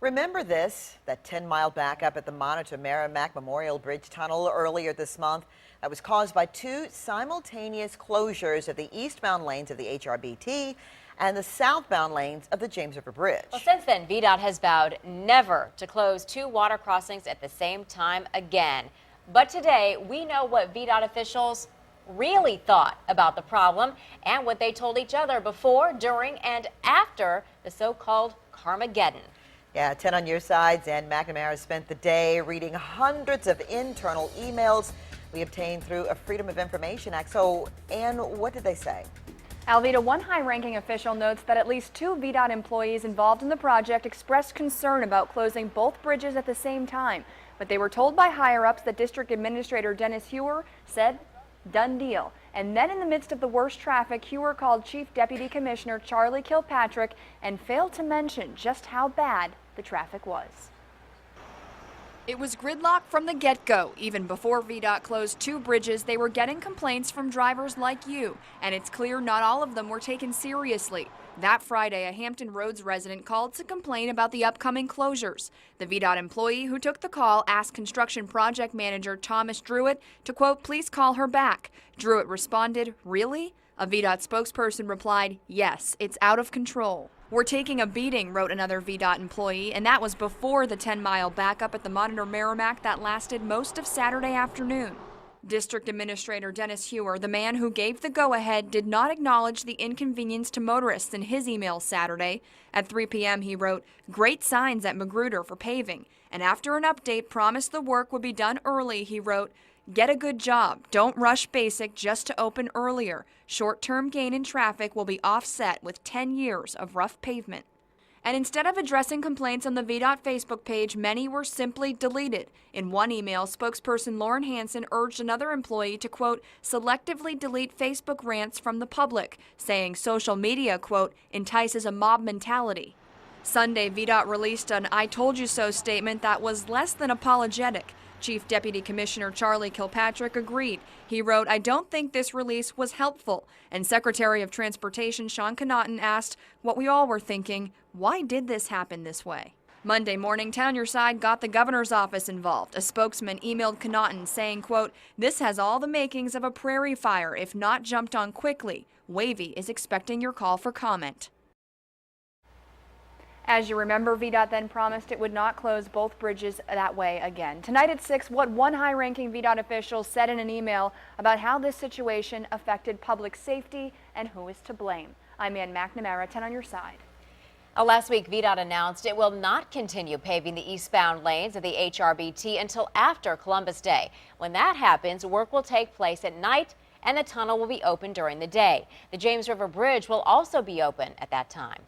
Remember this, that 10-mile backup at the Monitor Merrimack Memorial Bridge Tunnel earlier this month that was caused by two simultaneous closures of the eastbound lanes of the HRBT and the southbound lanes of the James River Bridge. Well, since then, VDOT has vowed never to close two water crossings at the same time again. But today, we know what VDOT officials really thought about the problem and what they told each other before, during, and after the so-called Carmageddon. Yeah, 10 on your side. Ann McNamara spent the day reading hundreds of internal emails we obtained through a Freedom of Information Act. So, Ann, what did they say? Alvita, one high-ranking official notes that at least two VDOT employees involved in the project expressed concern about closing both bridges at the same time. But they were told by higher-ups that District Administrator Dennis Hewer said, done deal. And then in the midst of the worst traffic, Hewer called Chief Deputy Commissioner Charlie Kilpatrick and failed to mention just how bad the traffic was. It was gridlock from the get-go. Even before VDOT closed two bridges, they were getting complaints from drivers like you. And it's clear not all of them were taken seriously. That Friday, a Hampton Roads resident called to complain about the upcoming closures. The VDOT employee who took the call asked construction project manager Thomas Druitt to, quote, please call her back. Druitt responded, really? A VDOT spokesperson replied, yes, it's out of control. We're taking a beating, wrote another VDOT employee, and that was before the 10-mile backup at the Monitor Merrimack that lasted most of Saturday afternoon. District Administrator Dennis Hewer, the man who gave the go-ahead, did not acknowledge the inconvenience to motorists in his email Saturday. At 3 p.m. he wrote, great signs at Magruder for paving. And after an update promised the work would be done early, he wrote, get a good job. Don't rush basic just to open earlier. Short-term gain in traffic will be offset with 10 years of rough pavement. And instead of addressing complaints on the VDOT Facebook page, many were simply deleted. In one email, spokesperson Lauren Hansen urged another employee to, quote, selectively delete Facebook rants from the public, saying social media, quote, entices a mob mentality. Sunday, VDOT released an I told you so statement that was less than apologetic. Chief Deputy Commissioner Charlie Kilpatrick agreed. He wrote, I don't think this release was helpful. And Secretary of Transportation Sean Connaughton asked what we all were thinking, why did this happen this way? Monday morning, Town Your Side got the governor's office involved. A spokesman emailed Connaughton saying, quote, this has all the makings of a prairie fire if not jumped on quickly. Wavy is expecting your call for comment. As you remember, VDOT then promised it would not close both bridges that way again. Tonight at 6, what one high-ranking VDOT official said in an email about how this situation affected public safety and who is to blame. I'm Ann McNamara, 10 on your side. Last week, VDOT announced it will not continue paving the eastbound lanes of the HRBT until after Columbus Day. When that happens, work will take place at night and the tunnel will be open during the day. The James River Bridge will also be open at that time.